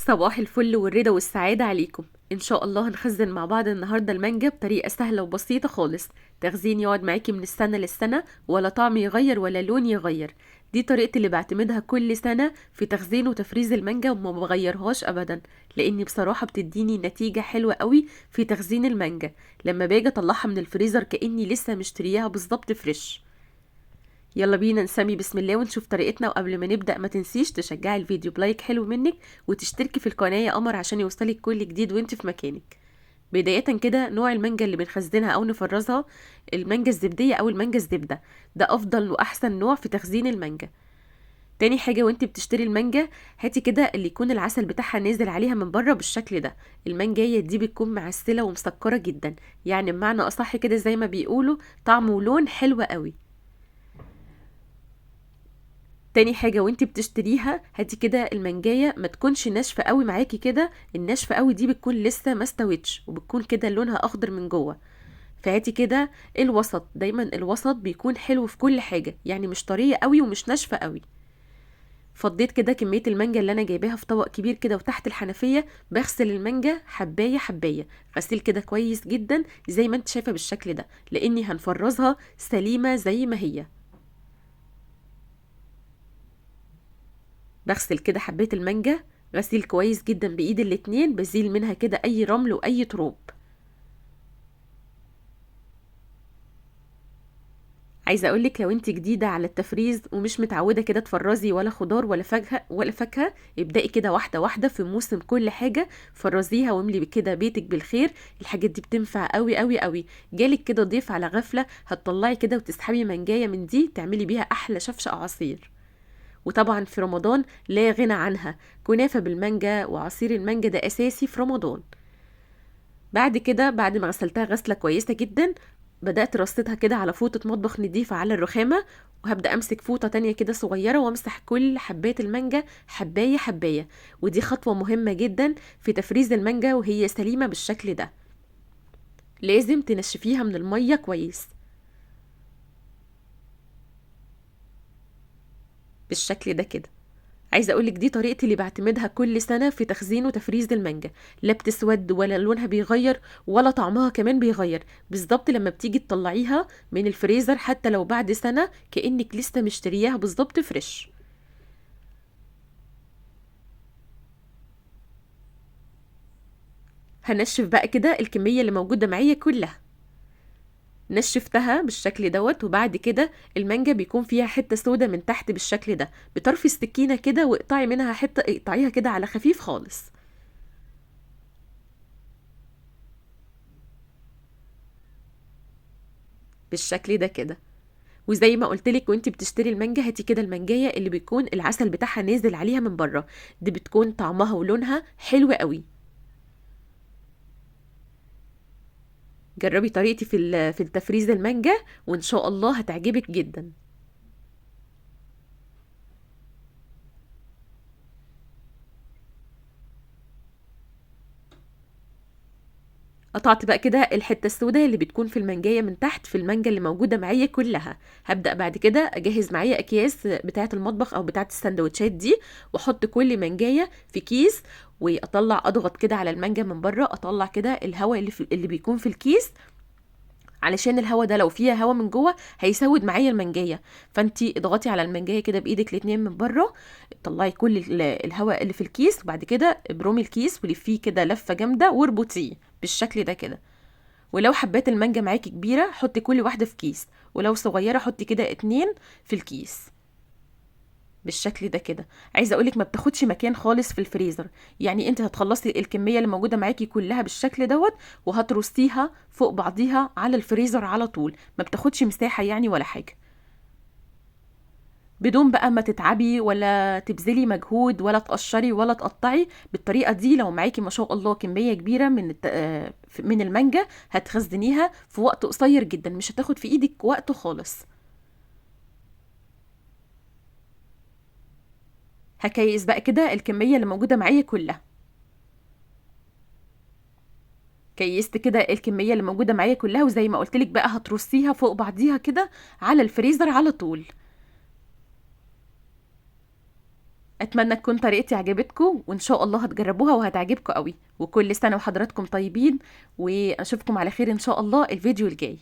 صباح الفل والرضا والسعادة عليكم. إن شاء الله هنخزن مع بعض النهاردة المانجا بطريقة سهلة وبسيطة خالص. تخزين يقعد معاكي من السنة للسنة، ولا طعم يغير ولا لون يغير. دي طريقتي اللي بعتمدها كل سنة في تخزين وتفريز المانجا وما بغيرهاش أبدا، لأني بصراحة بتديني نتيجة حلوة قوي في تخزين المانجا. لما باجي أطلعها من الفريزر كأني لسه مشترياها بالظبط فريش. يلا بينا نسمي بسم الله ونشوف طريقتنا. وقبل ما نبدأ ما تنسيش تشجعي الفيديو بلايك حلو منك، وتشتركي في القناة يا قمر عشان يوصلك كل جديد وانت في مكانك. بداية كده، نوع المانجا اللي بنخزنها او نفرزها المانجا الزبدية او المانجا الزبدة. ده افضل واحسن نوع في تخزين المانجا. تاني حاجة، وانت بتشتري المانجا هاتي كده اللي يكون العسل بتاعها نازل عليها من بره بالشكل ده. المانجاية دي بتكون معسلة ومسكرة جدا، يعني بمعنى اصح كده زي ما بيقولوا طعم ولون حلو قوي. تاني حاجة، وانت بتشتريها هاتي كده المانجاية ما تكونش ناشفة قوي معاكي كده. الناشفة قوي دي بتكون لسه ما استوتش وبتكون كده لونها اخضر من جوه. فهاتي كده الوسط، دايما الوسط بيكون حلو في كل حاجة، يعني مش طرية قوي ومش ناشفة قوي. فضيت كده كمية المانجا اللي انا جايباها في طبق كبير كده، وتحت الحنفية بغسل المانجا حباية حباية، غسيل كده كويس جدا زي ما انت شايفة بالشكل ده، لاني هنفرزها سليمة زي ما هي. بغسل كده حباية المانجا غسيل كويس جدا بايد الاتنين، بزيل منها كده اي رمل واي تراب. عايزه اقولك لو انت جديده على التفريز ومش متعوده كده تفرزي ولا خضار ولا فاكهه، ابدأي كده واحده واحده في موسم كل حاجه. فرزيها واملي كده بيتك بالخير. الحاجات دي بتنفع قوي قوي قوي. جالك كده ضيف على غفله، هتطلعي كده وتسحبي منجايه من دي تعملي بيها احلى شفشق عصير. وطبعا في رمضان لا غنى عنها، كنافة بالمانجا وعصير المانجا ده أساسي في رمضان. بعد كده، بعد ما غسلتها غسلة كويسة جدا، بدأت رصيتها كده على فوطة مطبخ نضيفة على الرخامة. وهبدأ أمسك فوطة تانية كده صغيرة وامسح كل حبات المانجا حباية حباية. ودي خطوة مهمة جدا في تفريز المانجا وهي سليمة بالشكل ده. لازم تنشفيها من المية كويس بالشكل ده كده. عايزه اقولك دي طريقتي اللي بعتمدها كل سنه في تخزين وتفريز المانجا. لا بتسود ولا لونها بيغير ولا طعمها كمان بيغير. بالظبط لما بتيجي تطلعيها من الفريزر حتى لو بعد سنه كأنك لسه مشترياها بالظبط فريش. هنشف بقى كده الكميه اللي موجوده معايا كلها. نشفتها بالشكل دوت. وبعد كده المانجا بيكون فيها حته سودا من تحت بالشكل ده، بطرف السكينه كده واقطعي منها حته، اقطعيها كده على خفيف خالص بالشكل ده كده. وزي ما قلتلك وانتي بتشتري المانجا هاتي كده المانجايه اللي بيكون العسل بتاعها نازل عليها من بره. دي بتكون طعمها ولونها حلو قوي. جربي طريقتي في التفريز المانجا وان شاء الله هتعجبك جدا. قطعت بقى كده الحته السوداء اللي بتكون في المانجايه من تحت في المانجا اللي موجوده معايا كلها. هبدا بعد كده اجهز معايا اكياس بتاعه المطبخ او بتاعه السندوتشات دي، واحط كل مانجايه في كيس. واطلع اضغط كده على المانجا من بره، اطلع كده الهواء اللي بيكون في الكيس، علشان الهوا ده لو فيها هوا من جوه هيسود معايا المانجايه. فانتي اضغطي على المانجايه كده بايدك الاتنين من بره، طلعي كل الهواء اللي في الكيس، وبعد كده ابرمي الكيس ولفيه كده لفه جامده واربطيه بالشكل ده كده. ولو حبات المانجا معاكي كبيره حطي كل واحده في كيس، ولو صغيره حطي كده اتنين في الكيس بالشكل ده كده. عايزه اقولك ما بتاخدش مكان خالص في الفريزر. يعني انت هتخلصي الكميه اللي موجوده معاكي كلها بالشكل دوت، وهترصيها فوق بعضيها على الفريزر على طول. ما بتاخدش مساحه يعني ولا حاجه، بدون بقى ما تتعبي ولا تبذلي مجهود ولا تقشري ولا تقطعي. بالطريقه دي لو معاكي ما شاء الله كميه كبيره من المانجا هتخزنيها في وقت قصير جدا، مش هتاخد في ايدك وقت خالص. هكيس بقى كده الكميه اللي موجوده معايا كلها. كيست كده الكميه اللي موجوده معايا كلها، وزي ما قلت لك بقى هترصيها فوق بعضيها كده على الفريزر على طول. اتمنى تكون طريقتي عجبتكم، وان شاء الله هتجربوها وهتعجبكم قوي. وكل سنة وحضراتكم طيبين، واشوفكم على خير ان شاء الله الفيديو الجاي.